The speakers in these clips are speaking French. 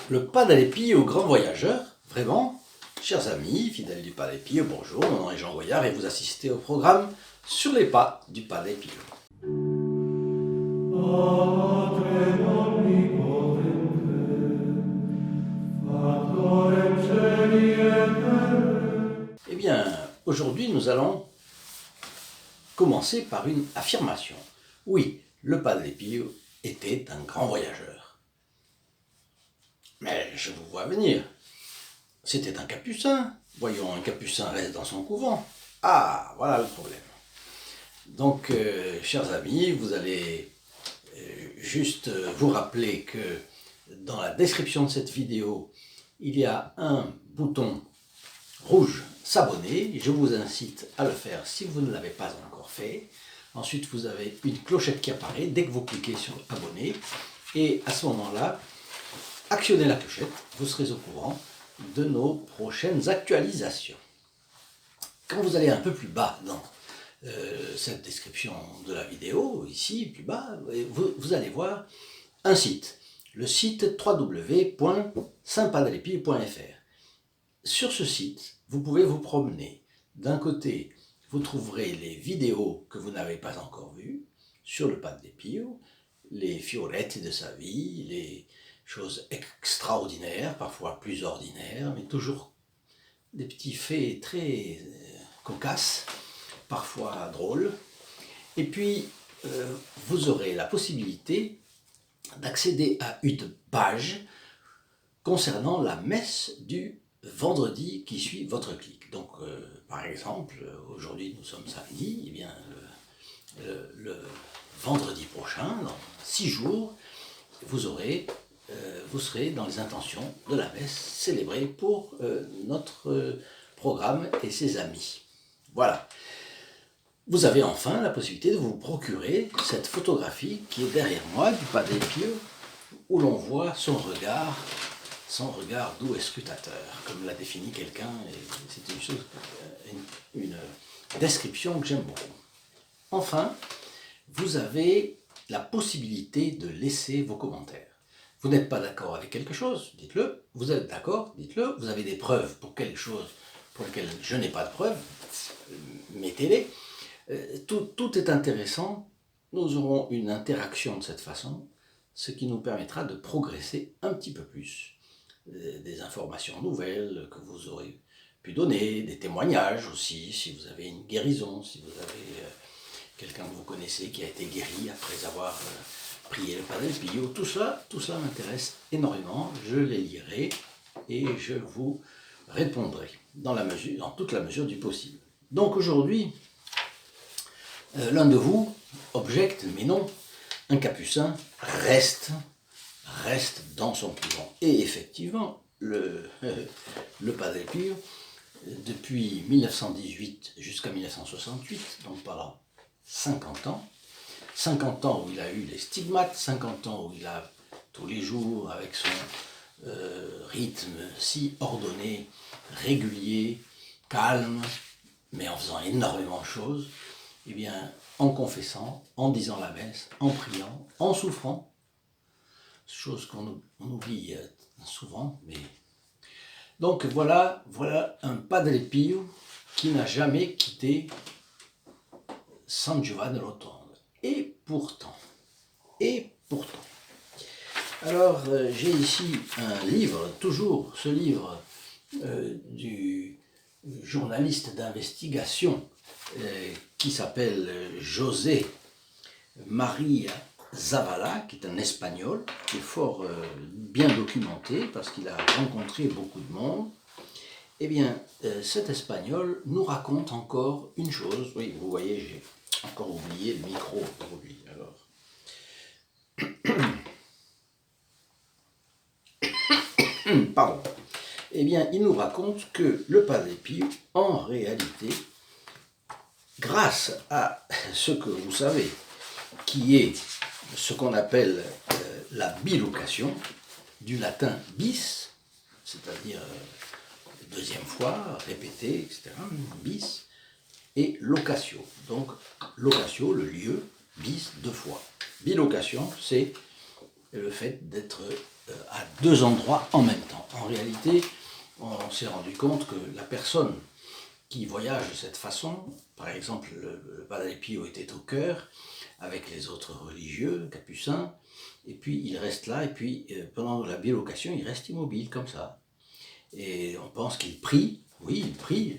Le Padre Pio au grand voyageur, vraiment, chers amis, fidèles du Padre Pio, bonjour, mon nom est Jean Goyard et vous assistez au programme Sur les pas du Padre Pio. Eh bien, aujourd'hui nous allons commencer par une affirmation. Oui, le Padre Pio était un grand voyageur. Mais je vous vois venir. C'était un capucin. Voyons, un capucin reste dans son couvent. Ah, voilà le problème. Donc, chers amis, vous allez juste vous rappeler que dans la description de cette vidéo, il y a un bouton rouge s'abonner. Je vous incite à le faire si vous ne l'avez pas encore fait. Ensuite, vous avez une clochette qui apparaît dès que vous cliquez sur abonner. Et à ce moment-là, actionnez la clochette, vous serez au courant de nos prochaines actualisations. Quand vous allez un peu plus bas dans cette description de la vidéo, ici, plus bas, vous allez voir un site, le site www.saintpadrepio.fr. Sur ce site, vous pouvez vous promener. D'un côté, vous trouverez les vidéos que vous n'avez pas encore vues sur le Padre Pio, les fioretti de sa vie, les choses extraordinaires, parfois plus ordinaires, mais toujours des petits faits très cocasses, parfois drôles. Et puis, vous aurez la possibilité d'accéder à une page concernant la messe du vendredi qui suit votre clic. Donc, par exemple, aujourd'hui nous sommes samedi, et bien le vendredi prochain, dans 6 jours, vous serez dans les intentions de la messe célébrée pour notre programme et ses amis. Voilà. Vous avez enfin la possibilité de vous procurer cette photographie qui est derrière moi du Padre Pio, où l'on voit son regard doux et scrutateur, comme l'a défini quelqu'un, et c'est une description que j'aime beaucoup. Enfin, vous avez la possibilité de laisser vos commentaires. Vous n'êtes pas d'accord avec quelque chose, dites-le. Vous êtes d'accord, dites-le. Vous avez des preuves pour quelque chose pour lequel je n'ai pas de preuves, mettez-les. Tout est intéressant. Nous aurons une interaction de cette façon, ce qui nous permettra de progresser un petit peu plus. Des informations nouvelles que vous aurez pu donner, des témoignages aussi, si vous avez une guérison, si vous avez quelqu'un que vous connaissez qui a été guéri après avoir prié le Padre Pio, tout cela m'intéresse énormément, je les lirai et je vous répondrai dans toute la mesure du possible. Donc aujourd'hui, l'un de vous objecte, mais non, un capucin reste dans son couvent. Et effectivement, le Padre Pio, depuis 1918 jusqu'à 1968, donc pendant 50 ans où il a eu les stigmates, 50 ans où il a tous les jours, avec son rythme si ordonné, régulier, calme, mais en faisant énormément de choses, eh bien, en confessant, en disant la messe, en priant, en souffrant, chose qu'on oublie souvent, mais... Donc voilà un Padre Pio qui n'a jamais quitté San Giovanni Rotondo. Et pourtant, alors j'ai ici un livre, toujours ce livre du journaliste d'investigation qui s'appelle José María Zavala, qui est un Espagnol, qui est fort bien documenté parce qu'il a rencontré beaucoup de monde. Eh bien, cet Espagnol nous raconte encore une chose. Oui, vous voyez, j'ai encore oublié le micro aujourd'hui. Alors, pardon. Eh bien, il nous raconte que le Padre Pio, en réalité, grâce à ce que vous savez, qui est ce qu'on appelle la bilocation, du latin bis, c'est-à-dire deuxième fois, répété, etc., bis, et locatio. Donc, locatio, le lieu, bis, 2 fois. Bilocation, c'est le fait d'être à deux endroits en même temps. En réalité, on s'est rendu compte que la personne qui voyage de cette façon, par exemple le Padre Pio était au chœur avec les autres religieux, capucins, et puis il reste là, et puis pendant la bilocation, il reste immobile comme ça. Et on pense qu'il prie, oui, il prie,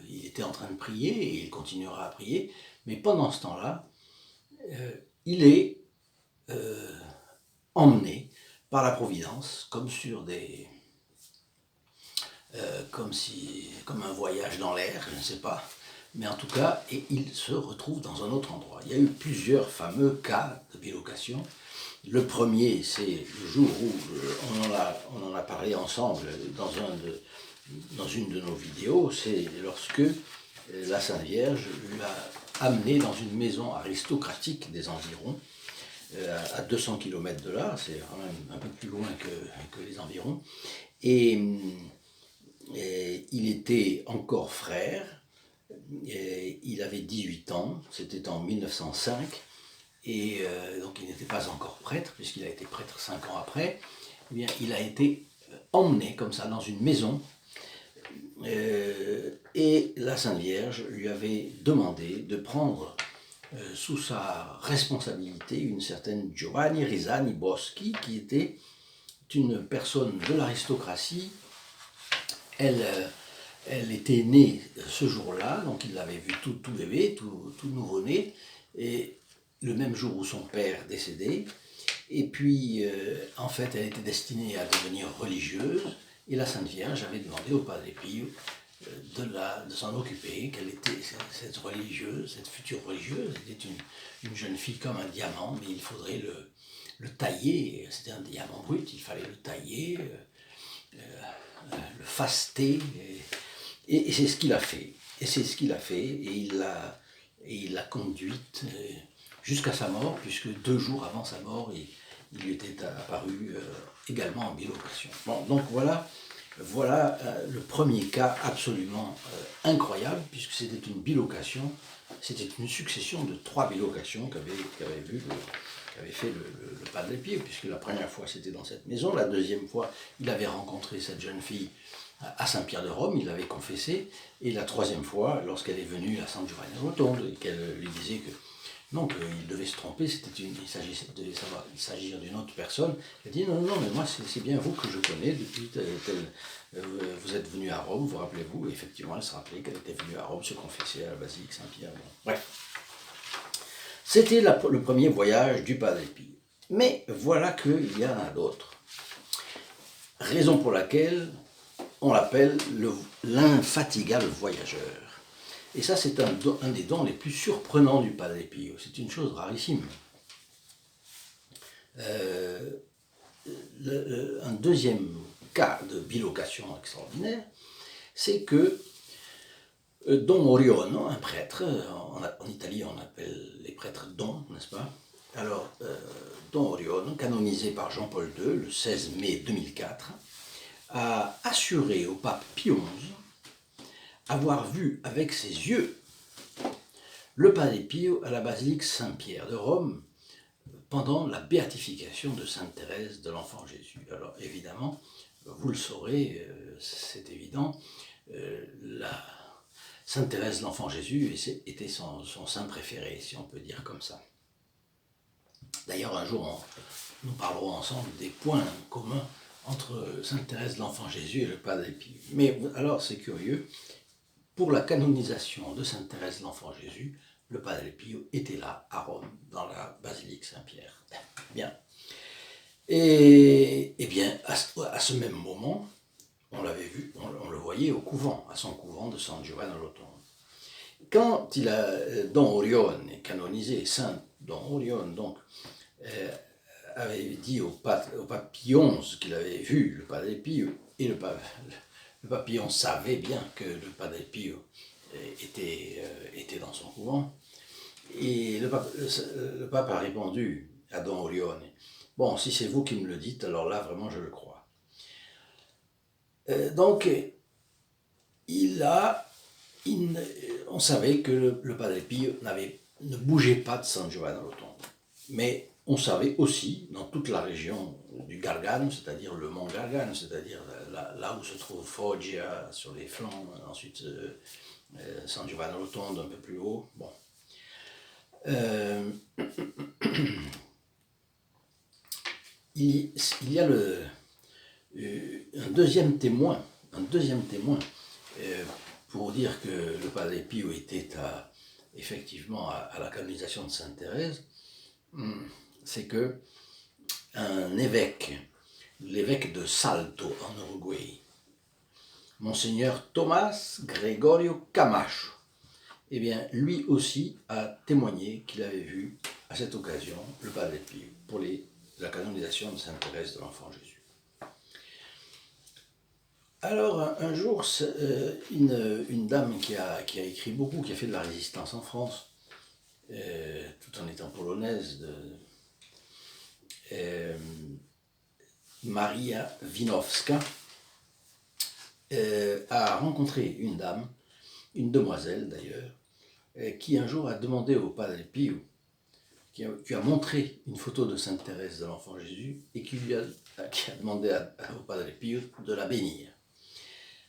il était en train de prier et il continuera à prier, mais pendant ce temps-là, il est emmené par la Providence, comme sur des... comme un voyage dans l'air, je ne sais pas, mais en tout cas, et il se retrouve dans un autre endroit. Il y a eu plusieurs fameux cas de bilocation. Le premier, c'est le jour où on en a parlé ensemble dans une de nos vidéos, c'est lorsque la Sainte Vierge l'a amené dans une maison aristocratique des environs, à 200 km de là, c'est quand même un peu plus loin que les environs, et il était encore frère, et il avait 18 ans, c'était en 1905, et donc il n'était pas encore prêtre, puisqu'il a été prêtre 5 ans après. Eh bien, il a été emmené comme ça dans une maison, et la Sainte Vierge lui avait demandé de prendre sous sa responsabilité une certaine Giovanni Risani Boschi, qui était une personne de l'aristocratie. Elle était née ce jour-là, donc il l'avait vue tout bébé, tout nouveau-né, et le même jour où son père décédait. Et puis, en fait, elle était destinée à devenir religieuse, et la Sainte Vierge avait demandé au Padre Pio de s'en occuper, qu'elle était cette religieuse, cette future religieuse, était une jeune fille comme un diamant, mais il faudrait le tailler, c'était un diamant brut, il fallait le tailler, le faster, et c'est ce qu'il a fait. Et c'est ce qu'il a fait, et il l'a conduite jusqu'à sa mort, puisque 2 jours avant sa mort, il lui était apparu également en bilocation. Bon, donc voilà le premier cas absolument incroyable, puisque c'était une bilocation, c'était une succession de 3 bilocations qu'avait fait le Padre Pio, puisque la première fois c'était dans cette maison, la deuxième fois il avait rencontré cette jeune fille à Saint-Pierre de Rome, il l'avait confessé, et la troisième fois lorsqu'elle est venue à San Giovanni Rotondo et qu'elle lui disait que non, qu'il devait se tromper, il devait s'agir d'une autre personne. Elle dit non, mais moi c'est bien vous que je connais depuis vous êtes venu à Rome, vous rappelez-vous, et effectivement elle se rappelait qu'elle était venue à Rome se confesser à la basilique Saint-Pierre. Bon, bref. C'était le premier voyage du Padre Pio. Mais voilà qu'il y en a d'autres. Raison pour laquelle on l'appelle l'infatigable voyageur. Et ça, c'est un des dons les plus surprenants du Padre Pio. C'est une chose rarissime. Un deuxième cas de bilocation extraordinaire, c'est que Don Oriono, un prêtre, en Italie on appelle les prêtres dons, n'est-ce pas? Alors, Don Oriono, canonisé par Jean-Paul II le 16 mai 2004, a assuré au pape Pie XI avoir vu avec ses yeux le Padre Pio à la basilique Saint-Pierre de Rome pendant la béatification de Sainte Thérèse de l'Enfant Jésus. Alors évidemment, vous le saurez, c'est évident, la Sainte Thérèse de l'Enfant Jésus était son saint préféré, si on peut dire comme ça. D'ailleurs, un jour, nous parlerons ensemble des points communs entre Sainte Thérèse de l'Enfant Jésus et le Padre Pio. Mais alors, c'est curieux, pour la canonisation de Sainte Thérèse de l'Enfant Jésus, le Padre Pio était là, à Rome, dans la basilique Saint-Pierre. Bien. Et bien, à ce même moment, on l'avait vu, on le voyait au couvent, à son couvent de San Giovanni Rotondo. Quand Don Orione est canonisé, Saint Don Orione, donc, avait dit au pape Pie XI qu'il avait vu le Padre Pio, et le pape Pie XI savait bien que le Padre Pio était dans son couvent, et le pape a répondu à Don Orione, bon, si c'est vous qui me le dites, alors là, vraiment, je le crois. Donc, on savait que le Padre Pio ne bougeait pas de San Giovanni Rotondo. Mais on savait aussi, dans toute la région du Gargano, c'est-à-dire le mont Gargano, c'est-à-dire là où se trouve Foggia sur les flancs, ensuite San Giovanni Rotondo un peu plus haut. Bon. Il y a un deuxième témoin pour dire que le Padre Pio était effectivement à la canonisation de Sainte Thérèse. C'est que un évêque, l'évêque de Salto en Uruguay, Monseigneur Tomás Gregorio Camacho, eh bien, lui aussi a témoigné qu'il avait vu à cette occasion le Padre Pio pour la canonisation de Sainte Thérèse de l'Enfant Jésus. Alors, un jour, une dame qui a écrit beaucoup, qui a fait de la résistance en France, tout en étant polonaise, Maria Winowska, a rencontré une dame, une demoiselle d'ailleurs, qui un jour a demandé au Padre Pio, qui a montré une photo de Sainte Thérèse de l'Enfant Jésus et qui a demandé au Padre Pio de la bénir.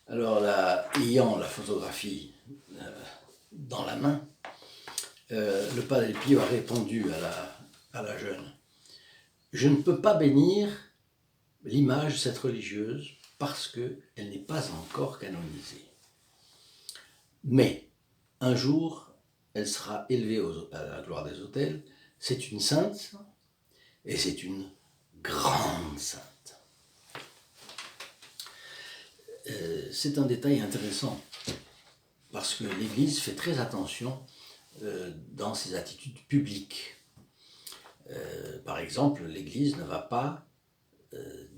Alors ayant la photographie dans la main, le Padre Pio a répondu à la jeune: « Je ne peux pas bénir l'image de cette religieuse parce qu'elle n'est pas encore canonisée. Mais un jour, elle sera élevée à la gloire des autels. C'est une sainte et c'est une grande sainte. » C'est un détail intéressant parce que l'Église fait très attention dans ses attitudes publiques. Par exemple, l'Église ne va pas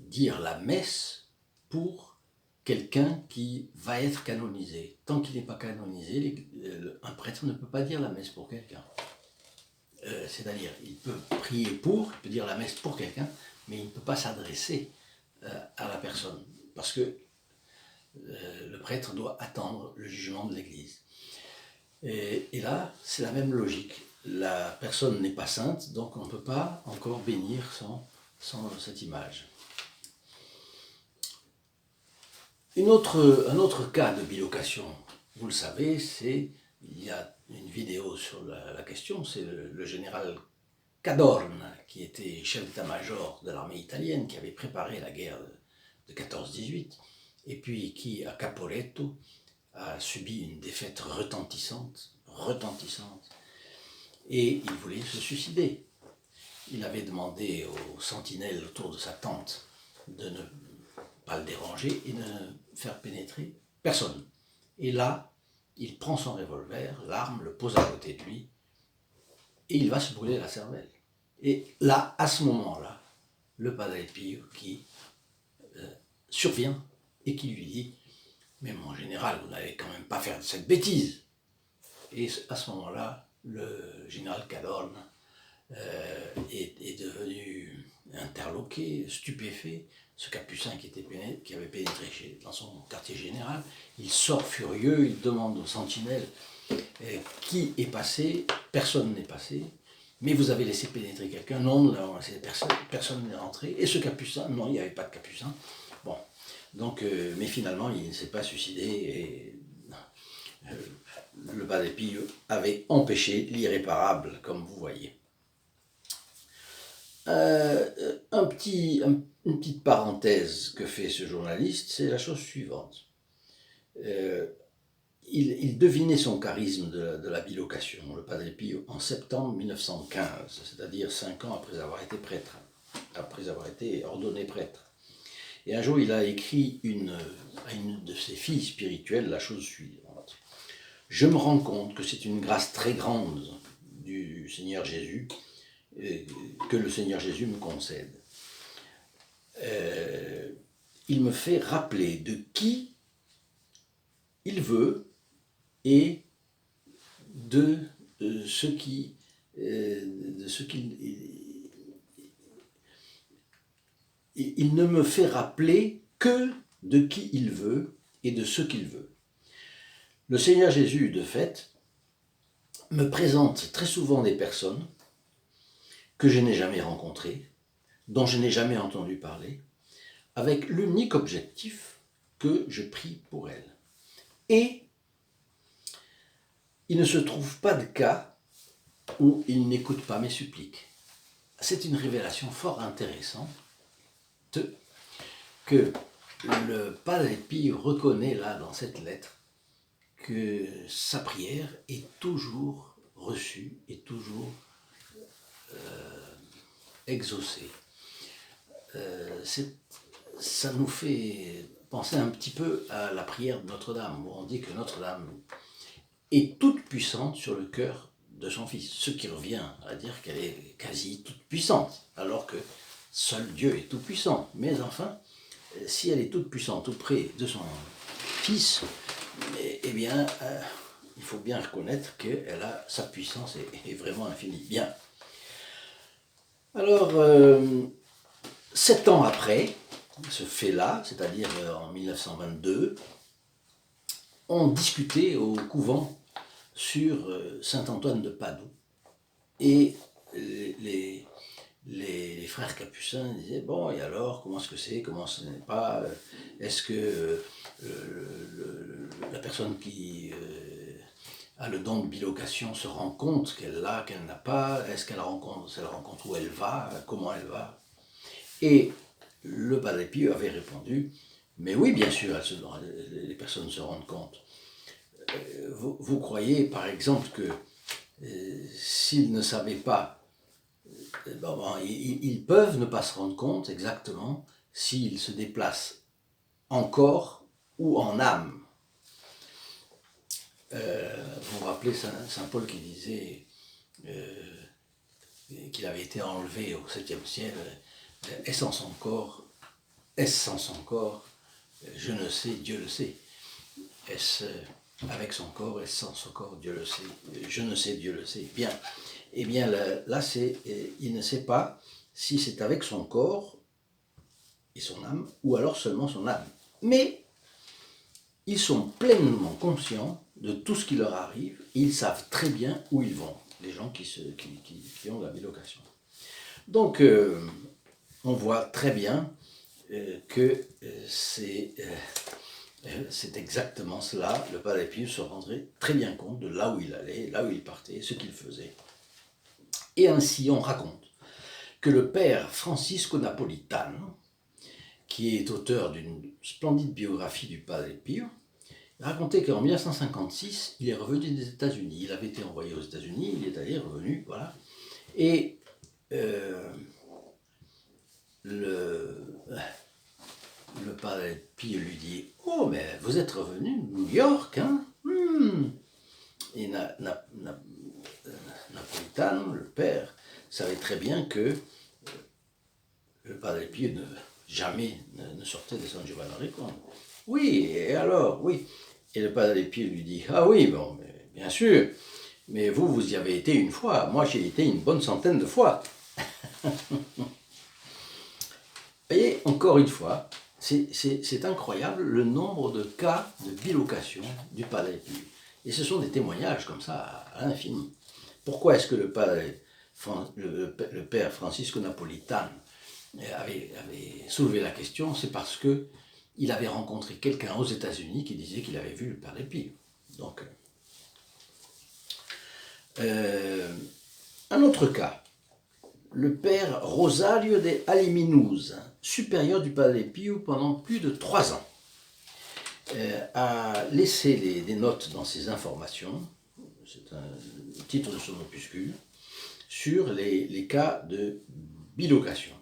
dire la messe pour quelqu'un qui va être canonisé. Tant qu'il n'est pas canonisé, un prêtre ne peut pas dire la messe pour quelqu'un. C'est-à-dire, il peut prier il peut dire la messe pour quelqu'un, mais il ne peut pas s'adresser à la personne, parce que le prêtre doit attendre le jugement de l'Église. Et là, c'est la même logique. La personne n'est pas sainte, donc on ne peut pas encore bénir sans cette image. Un autre cas de bilocation, vous le savez, il y a une vidéo sur la question, c'est le général Cadorna, qui était chef d'état-major de l'armée italienne, qui avait préparé la guerre de 14-18, et puis qui, à Caporetto, a subi une défaite retentissante, et il voulait se suicider. Il avait demandé aux sentinelles autour de sa tente de ne pas le déranger et de ne faire pénétrer personne. Et là, il prend son revolver, l'arme, le pose à côté de lui, et il va se brûler la cervelle. Et là, à ce moment-là, le Padre Pio qui survient et qui lui dit: « Mais mon général, vous n'allez quand même pas faire cette bêtise. » Et à ce moment-là, le général Cadorna est devenu interloqué, stupéfait. Ce capucin qui avait pénétré dans son quartier général, il sort furieux, il demande aux sentinelles qui est passé. Personne n'est passé. Mais vous avez laissé pénétrer quelqu'un? Non, nous n'avons laissé personne n'est rentré. Et ce capucin? Non, il n'y avait pas de capucin. Bon, donc, mais finalement, il ne s'est pas suicidé et le Padre Pio avait empêché l'irréparable, comme vous voyez. Une petite parenthèse que fait ce journaliste, c'est la chose suivante. Il devinait son charisme de la bilocation, le Padre Pio, en septembre 1915, c'est-à-dire 5 ans après avoir été prêtre, après avoir été ordonné prêtre. Et un jour, il a écrit à une de ses filles spirituelles la chose suivante: « Je me rends compte que c'est une grâce très grande du Seigneur Jésus que le Seigneur Jésus me concède. Il me fait rappeler de qui il veut et de ce qu'il il ne me fait rappeler que de qui il veut et de ce qu'il veut. Le Seigneur Jésus, de fait, me présente très souvent des personnes que je n'ai jamais rencontrée, dont je n'ai jamais entendu parler, avec l'unique objectif que je prie pour elle. Et il ne se trouve pas de cas où il n'écoute pas mes suppliques. C'est une révélation fort intéressante que le Padre Pio reconnaît là dans cette lettre que sa prière est toujours reçue, est toujours exaucée. Ça nous fait penser un petit peu à la prière de Notre-Dame, où on dit que Notre-Dame est toute puissante sur le cœur de son Fils, ce qui revient à dire qu'elle est quasi toute puissante, alors que seul Dieu est tout puissant. Mais enfin, si elle est toute puissante auprès de son Fils, eh bien, il faut bien reconnaître qu'elle a sa puissance est vraiment infinie. Bien. Alors, 7 ans après ce fait-là, c'est-à-dire en 1922, on discutait au couvent sur Saint-Antoine de Padoue. Et les frères capucins disaient, bon, et alors, comment est-ce que c'est, comment ce n'est pas, est-ce que la personne qui a le don de bilocation se rend compte qu'elle l'a, qu'elle n'a pas, est-ce qu'elle rencontre où elle va, comment elle va. Et le Padre Pio avait répondu, mais oui, bien sûr, les personnes se rendent compte. Vous croyez, par exemple, que s'ils ne savaient pas, ils peuvent ne pas se rendre compte exactement s'ils se déplacent en corps ou en âme. Vous vous rappelez Saint Paul qui disait qu'il avait été enlevé au 7e ciel, est-ce en son corps, est-ce sans son corps, je ne sais, Dieu le sait. Est-ce avec son corps, est-ce sans son corps, Dieu le sait, je ne sais, Dieu le sait. Bien. Eh bien là, il ne sait pas si c'est avec son corps et son âme, ou alors seulement son âme. Mais ils sont pleinement conscients de tout ce qui leur arrive, et ils savent très bien où ils vont, les gens qui ont la bilocation. Donc, on voit très bien que c'est exactement cela. Le Padre Pio se rendrait très bien compte de là où il allait, là où il partait, ce qu'il faisait. Et ainsi, on raconte que le père Francisco Napolitano, qui est auteur d'une splendide biographie du Padre Pio, racontait qu'en 1956, il est revenu des États-Unis. Il avait été envoyé aux États-Unis, il est allé, revenu, voilà. Et le Padre Pio lui dit « Oh, mais vous êtes revenu de New York, hein ?» Et Napolitano, le père, savait très bien que le Padre Pio jamais ne sortait de San Giovanni Rotondo. Oui, et alors, oui. Et le Padre Pio lui dit, ah oui, bon, mais bien sûr, mais vous y avez été une fois, moi j'y ai été une bonne centaine de fois. Vous voyez, encore une fois, c'est incroyable le nombre de cas de bilocation du Padre Pio. Et ce sont des témoignages comme ça à l'infini. Pourquoi est-ce que le père Francisco Napolitano avait soulevé la question? C'est parce que il avait rencontré quelqu'un aux États-Unis qui disait qu'il avait vu le Padre Pio. Donc, un autre cas, le père Rosario de Aliminuz, supérieur du Padre Pio pendant plus de 3 ans, a laissé des notes dans ses informations, c'est un titre de son opuscule, sur les cas de bilocation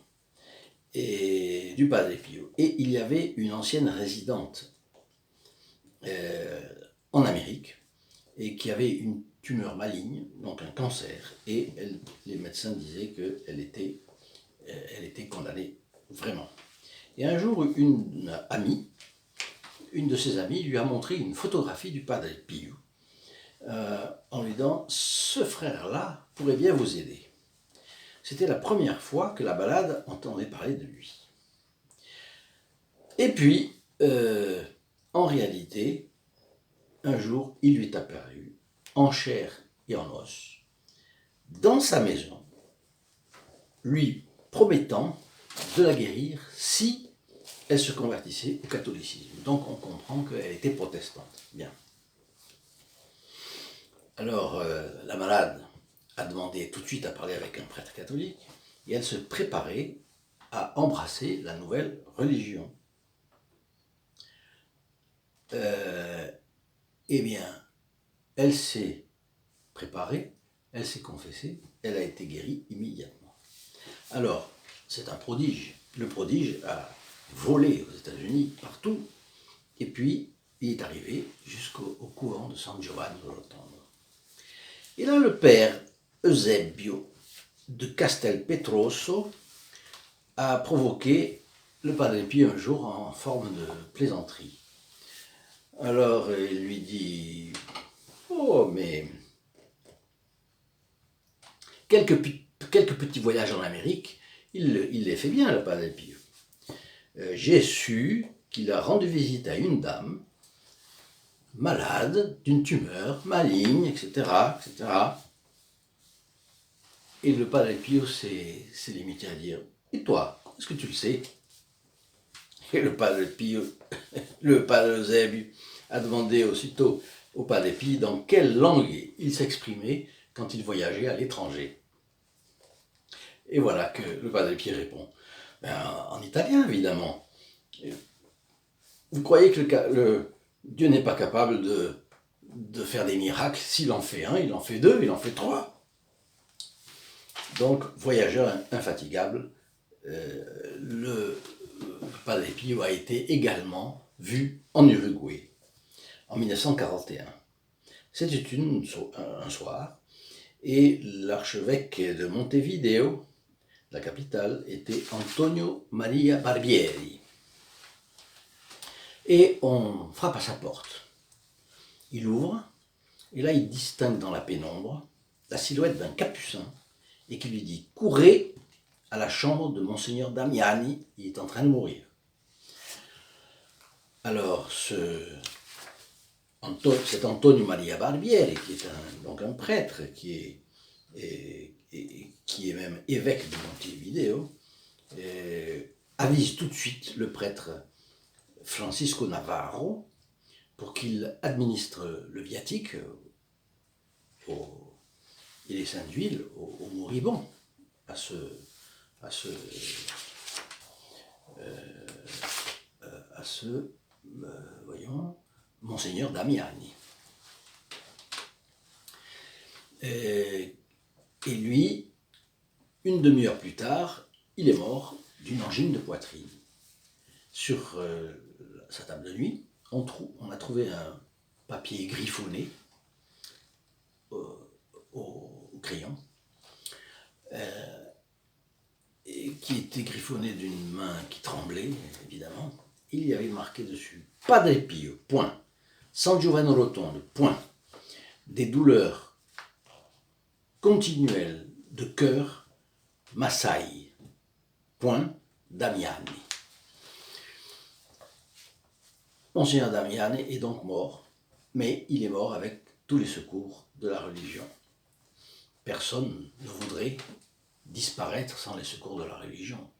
et du Padre Pio. Et il y avait une ancienne résidente en Amérique et qui avait une tumeur maligne, donc un cancer, et les médecins disaient qu'elle était condamnée vraiment. Et un jour, une de ses amies lui a montré une photographie du Padre Pio en lui disant « Ce frère-là pourrait bien vous aider ». C'était la première fois que la balade entendait parler de lui. Et puis, en réalité, un jour, il lui est apparu, en chair et en os, dans sa maison, lui promettant de la guérir si elle se convertissait au catholicisme. Donc on comprend qu'elle était protestante. Bien. Alors la malade a demandé tout de suite à parler avec un prêtre catholique et elle se préparait à embrasser la nouvelle religion. Eh bien, elle s'est préparée, elle s'est confessée, elle a été guérie immédiatement. Alors, c'est un prodige. Le prodige a volé aux États-Unis, partout, et puis il est arrivé jusqu'au couvent de San Giovanni Rotondo. Et là, le père Eusebio de Castelpetroso a provoqué le Padre Pio un jour en forme de plaisanterie. Alors il lui dit « Oh, mais quelques petits voyages en Amérique, il les fait bien, le Padre Pio. J'ai su qu'il a rendu visite à une dame malade d'une tumeur maligne, etc., etc. » Et le Padre Pio s'est limité à dire « Et toi, est-ce que tu le sais ?» Et le Padre Pio, le Padre Eusebio, a demandé aussitôt au Padre Pio dans quelle langue il s'exprimait quand il voyageait à l'étranger. Et voilà que le Padre Pio répond en italien, évidemment. Vous croyez que Dieu n'est pas capable de faire des miracles? S'il en fait un, il en fait deux, il en fait trois. Donc, voyageur infatigable, le Padre Pio a été également vu en Uruguay en 1941. C'était un soir, et l'archevêque de Montevideo, la capitale, était Antonio Maria Barbieri. Et on frappe à sa porte. Il ouvre, et là il distingue dans la pénombre la silhouette d'un capucin, et qui lui dit « Courez à la chambre de Monseigneur Damiani, il est en train de mourir. » Alors cet Antonio Maria Barbieri, qui est donc un prêtre, qui est même évêque de Montevideo, avise tout de suite le prêtre Francisco Navarro pour qu'il administre le viatique et les saintes huiles aux moribonds, à voyons, Monseigneur Damiani. Et lui, une demi-heure plus tard, il est mort d'une angine de poitrine. Sur sa table de nuit, on a trouvé un papier griffonné au crayon, et qui était griffonné d'une main qui tremblait, évidemment. Il y avait marqué dessus « Padre Pio, point. San Giovanni Rotondo, point. Des douleurs continuelles de cœur m'assaillent, point. Damiani. » Monseigneur Damiani est donc mort, mais il est mort avec tous les secours de la religion. Personne ne voudrait disparaître sans les secours de la religion,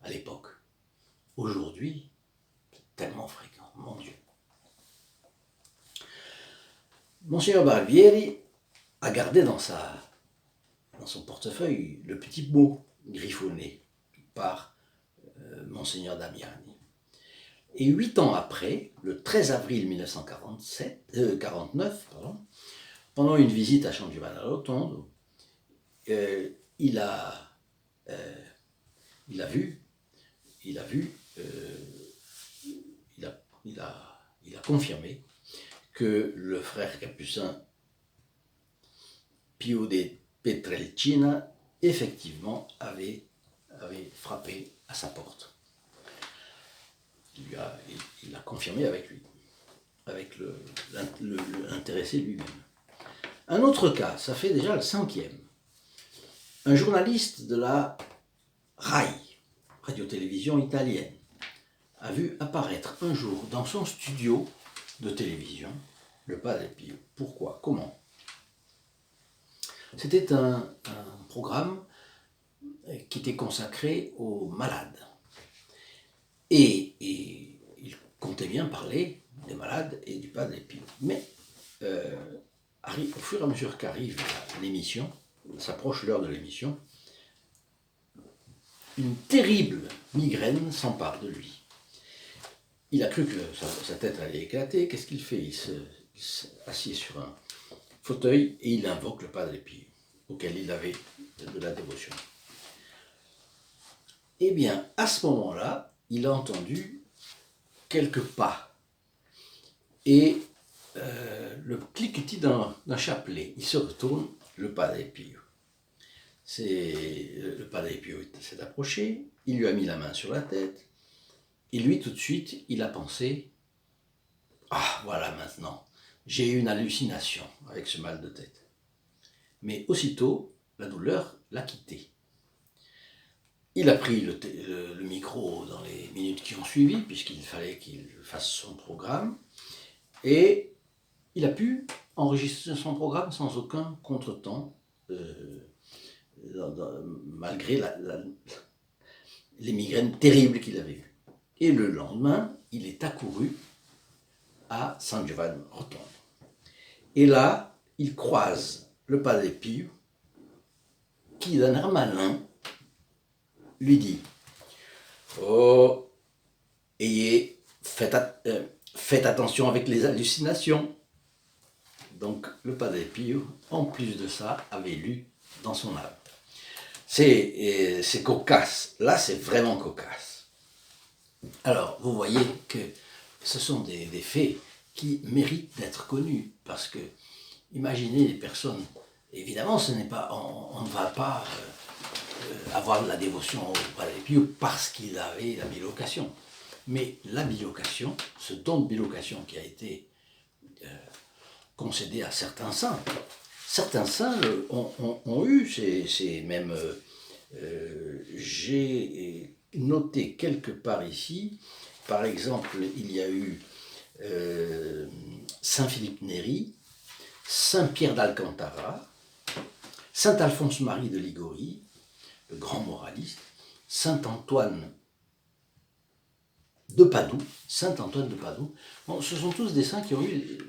à l'époque. Aujourd'hui, c'est tellement fréquent, mon Dieu. Monseigneur Barbieri a gardé dans son portefeuille le petit mot griffonné par Monseigneur Damiani. Et 8 ans après, le 13 avril 1949, pendant une visite à San Giovanni Rotondo, il a confirmé que le frère capucin Pio de Pietrelcina effectivement avait frappé à sa porte. Il l'a confirmé avec lui, avec l'intéressé lui-même. Un autre cas, ça fait déjà le 5e. Un journaliste de la RAI, radio-télévision italienne, a vu apparaître un jour dans son studio de télévision le Padre Pio. Pourquoi? Comment? C'était un programme qui était consacré aux malades. Et il comptait bien parler des malades et du Padre Pio. Mais au fur et à mesure qu'arrive l'émission, s'approche l'heure de l'émission, une terrible migraine s'empare de lui. Il a cru que sa tête allait éclater. Qu'est-ce qu'il fait? Il s'assied sur un fauteuil et il invoque le Padre Pio, auquel il avait de la dévotion. Eh bien, à ce moment-là, il a entendu quelques pas et le cliquetis d'un chapelet. Il se retourne, le Padre Pio. Le Padre Pio s'est approché, il lui a mis la main sur la tête, et lui, tout de suite, il a pensé « Ah, voilà maintenant, j'ai eu une hallucination avec ce mal de tête. » Mais aussitôt, la douleur l'a quitté. Il a pris le micro dans les minutes qui ont suivi, puisqu'il fallait qu'il fasse son programme, et il a pu enregistrer son programme sans aucun contretemps, malgré les migraines terribles qu'il avait eues. Et le lendemain, il est accouru à San Giovanni Rotondo. Et là, il croise le Padre Pio, qui d'un air malin lui dit « Oh, faites attention avec les hallucinations !» Donc le Padre Pio, en plus de ça, avait lu dans son âme. C'est cocasse, là c'est vraiment cocasse. Alors, vous voyez que ce sont des faits qui méritent d'être connus, parce que, imaginez les personnes, évidemment, on ne va pas avoir de la dévotion au Padre Pio parce qu'il avait la bilocation. Mais la bilocation, ce don de bilocation qui a été concédé à certains saints ont eu ces mêmes... j'ai noté quelque part ici, par exemple, il y a eu Saint Philippe Néri, Saint Pierre d'Alcantara, Saint Alphonse Marie de Ligorie, le grand moraliste, Saint Antoine de Padoue, Bon, ce sont tous des saints qui ont eu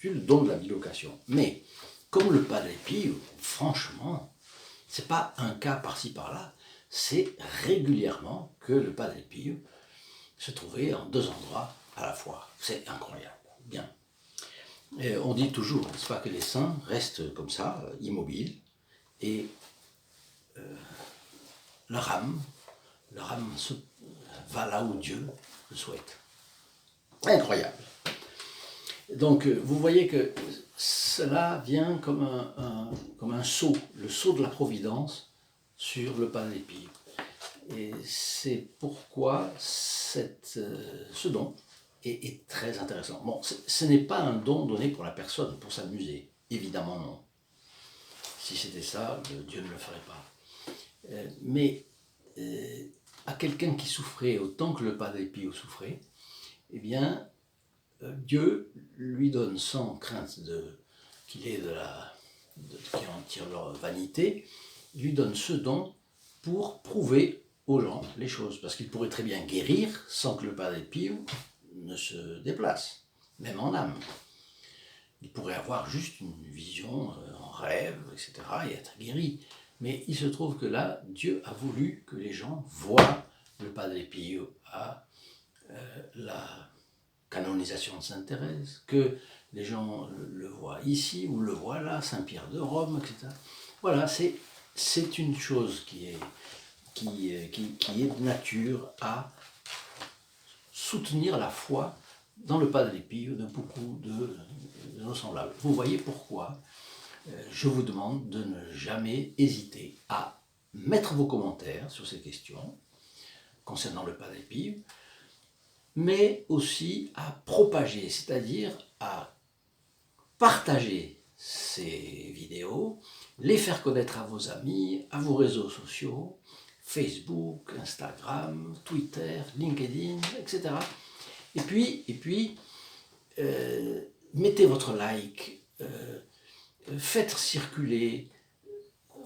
le don de la bilocation. Mais, comme le Padre Pio, franchement, c'est pas un cas par-ci par-là, c'est régulièrement que le Padre Pio se trouvait en deux endroits à la fois. C'est incroyable. Bien. Et on dit toujours, n'est-ce pas, que les saints restent comme ça, immobiles, et leur âme va là où Dieu le souhaite. Incroyable. Donc, vous voyez que cela vient comme un sceau, le sceau de la providence sur le Padre Pio. Et c'est pourquoi ce don est très intéressant. Bon, ce n'est pas un don donné pour la personne, pour s'amuser, évidemment non. Si c'était ça, Dieu ne le ferait pas. Mais à quelqu'un qui souffrait autant que le Padre Pio souffrait, eh bien, Dieu lui donne, sans crainte qu'il ait qui en tire leur vanité, il lui donne ce don pour prouver aux gens les choses, parce qu'il pourrait très bien guérir sans que le Padre Pio ne se déplace, même en âme. Il pourrait avoir juste une vision en rêve, etc., et être guéri. Mais il se trouve que là, Dieu a voulu que les gens voient le Padre Pio à la canonisation de Sainte Thérèse, que les gens le voient ici ou le voient là, Saint-Pierre de Rome, etc. Voilà, c'est une chose qui est de nature à soutenir la foi dans le Padre Pio de beaucoup de nos semblables. Vous voyez pourquoi je vous demande de ne jamais hésiter à mettre vos commentaires sur ces questions concernant le Padre Pio, mais aussi à propager, c'est-à-dire à partager ces vidéos, les faire connaître à vos amis, à vos réseaux sociaux, Facebook, Instagram, Twitter, LinkedIn, etc. Et puis mettez votre like, faites circuler,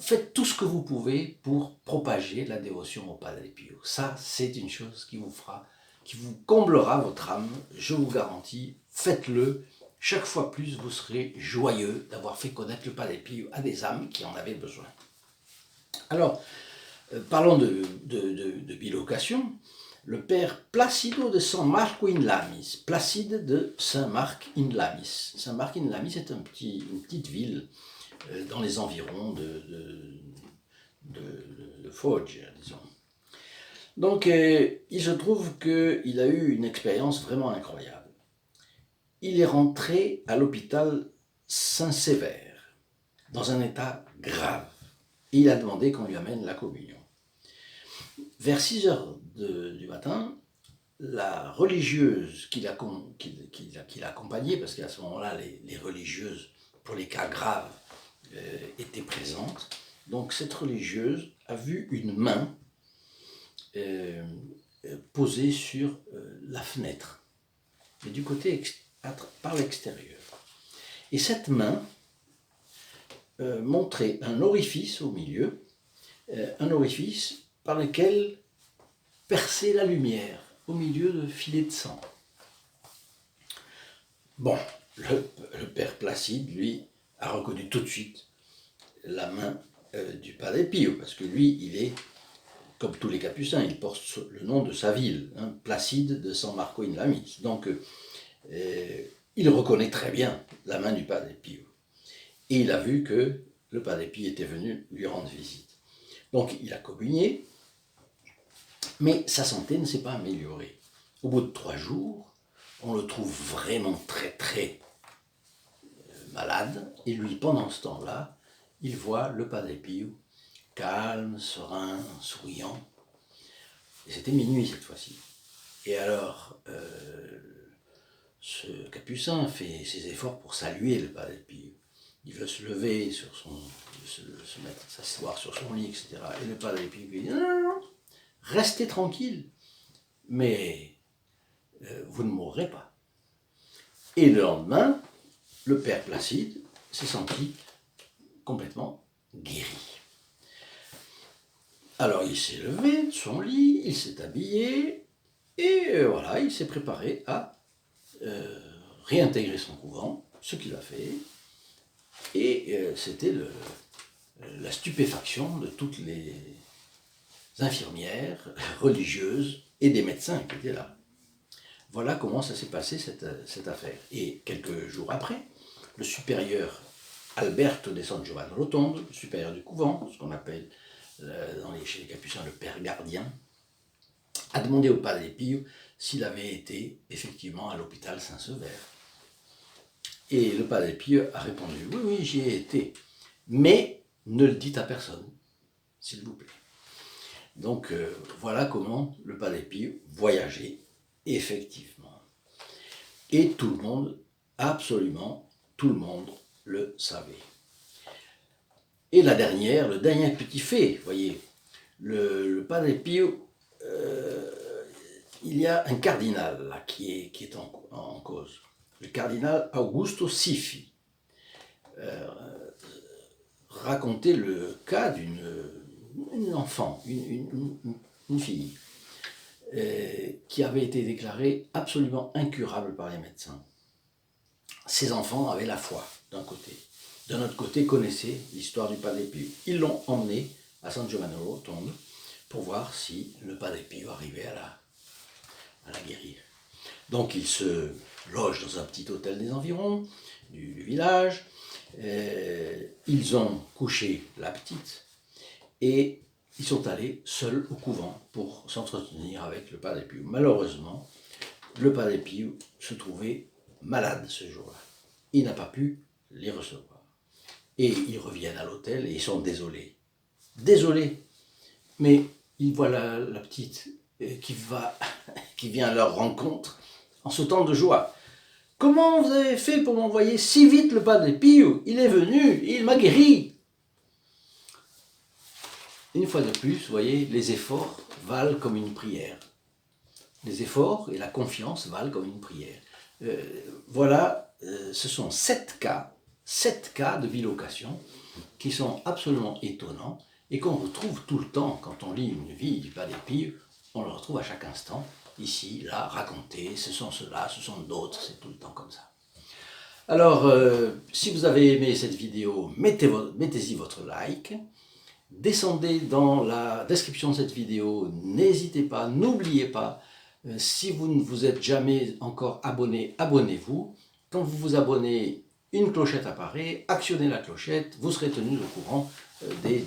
faites tout ce que vous pouvez pour propager la dévotion au Padre Pio. Ça, c'est une chose qui vous comblera votre âme, je vous garantis. Faites-le. Chaque fois plus, vous serez joyeux d'avoir fait connaître le Padre Pio à des âmes qui en avaient besoin. Alors, parlons de bilocation. Le père Placido de San Marco in Lamis, Placide de Saint-Marc in Lamis. Saint-Marc in Lamis est une petite ville dans les environs de Foggia, disons. Donc, il se trouve qu'il a eu une expérience vraiment incroyable. Il est rentré à l'hôpital Saint-Sévère, dans un état grave. Et il a demandé qu'on lui amène la communion. Vers 6 heures du matin, la religieuse qui l'accompagnait, parce qu'à ce moment-là, les religieuses, pour les cas graves, étaient présentes. Donc cette religieuse a vu une main posée sur la fenêtre, mais du côté par l'extérieur. Et cette main montrait un orifice au milieu, un orifice par lequel perçait la lumière au milieu de filets de sang. Bon, le père Placide, lui, a reconnu tout de suite la main du Padre Pio, parce que lui, il est, comme tous les capucins, il porte le nom de sa ville, hein, Placide de San Marco in Lamis. Donc, il reconnaît très bien la main du Padre Pio. Et il a vu que le Padre Pio était venu lui rendre visite. Donc, il a communié, mais sa santé ne s'est pas améliorée. Au bout de 3 jours, on le trouve vraiment très malade, et lui, pendant ce temps-là, il voit le Padre Pio calme, serein, souriant. Et c'était minuit cette fois-ci. Et alors, ce capucin fait ses efforts pour saluer le Padre Pio. Il veut se lever, se mettre, s'asseoir sur son lit, etc. Et le Padre Pio lui dit non, restez tranquille, mais vous ne mourrez pas. Et le lendemain, le père Placide s'est senti complètement guéri. Alors il s'est levé de son lit, il s'est habillé, et voilà, il s'est préparé à réintégrer son couvent, ce qu'il a fait, et c'était la stupéfaction de toutes les infirmières, religieuses et des médecins qui étaient là. Voilà comment ça s'est passé cette affaire. Et quelques jours après, le supérieur Alberto de San Giovanni Rotondo, le supérieur du couvent, ce qu'on appelle chez les capucins le père gardien, a demandé au Padre Pio s'il avait été effectivement à l'hôpital Saint-Sever. Et le Padre Pio a répondu oui, j'y ai été, mais ne le dites à personne, s'il vous plaît. Donc voilà comment le Padre Pio voyageait effectivement. Et tout le monde, absolument tout le monde le savait. Et le dernier petit fait, voyez, le Padre Pio, il y a un cardinal là, qui est en cause. Le cardinal Augusto Sifi racontait le cas d'une enfant, une fille, qui avait été déclarée absolument incurable par les médecins. Ces enfants avaient la foi d'un côté. D'un autre côté, connaissaient l'histoire du Padre Pio. Ils l'ont emmené à San Giovanni Rotondo pour voir si le Padre Pio arrivait à la guérir. Donc il se loge dans un petit hôtel des environs du village. Ils ont couché la petite et ils sont allés seuls au couvent pour s'entretenir avec le Padre Pio. Malheureusement, le Padre Pio se trouvait malade ce jour-là. Il n'a pas pu les recevoir. Et ils reviennent à l'hôtel et ils sont désolés. Désolés. Mais ils voient la petite qui vient à leur rencontre en sautant de joie. Comment vous avez fait pour m'envoyer si vite le Padre Pio? Il est venu, il m'a guéri. Une fois de plus, vous voyez, les efforts valent comme une prière. Les efforts et la confiance valent comme une prière. Voilà, ce sont 7 cas de bilocation qui sont absolument étonnants et qu'on retrouve tout le temps quand on lit une vie du Padre Pio. On le retrouve à chaque instant, ici, là, raconté, ce sont ceux-là, ce sont d'autres, c'est tout le temps comme ça. Alors, si vous avez aimé cette vidéo, mettez-y votre like. Descendez dans la description de cette vidéo, n'hésitez pas, n'oubliez pas, si vous ne vous êtes jamais encore abonné, abonnez-vous. Quand vous vous abonnez, une clochette apparaît, actionnez la clochette, vous serez tenu au courant des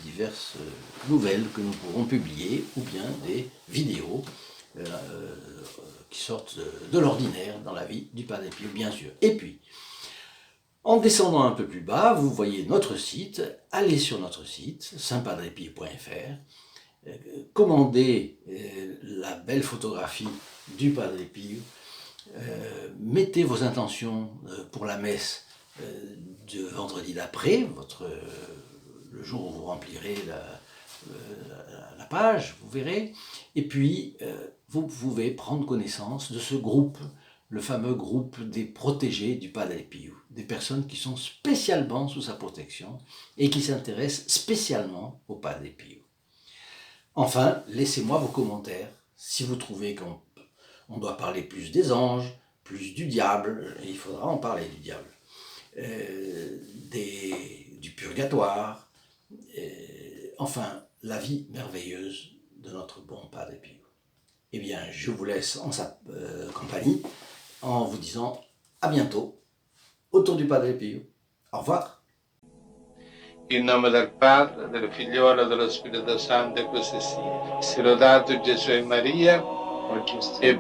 diverses nouvelles que nous pourrons publier, ou bien des vidéos qui sortent de l'ordinaire dans la vie du Padre Pio, bien sûr. Et puis, en descendant un peu plus bas, vous voyez notre site. Allez sur notre site, saintpadrepio.fr, commandez la belle photographie du Padre Pio, mettez vos intentions pour la messe de vendredi d'après, le jour où vous remplirez la page, vous verrez, et puis vous pouvez prendre connaissance de ce groupe, le fameux groupe des protégés du Padre Pio, des personnes qui sont spécialement sous sa protection et qui s'intéressent spécialement au Padre Pio. Enfin, laissez-moi vos commentaires si vous trouvez qu'on doit parler plus des anges, plus du diable, et il faudra en parler du diable, du purgatoire, enfin, la vie merveilleuse de notre bon Padre Pio. Eh bien, je vous laisse en sa compagnie en vous disant à bientôt autour du Padre Pio. Au revoir. In nome del Padre, del Figliolo e dello Spirito Santo, e così sia. Sia lodato Gesù e Maria, e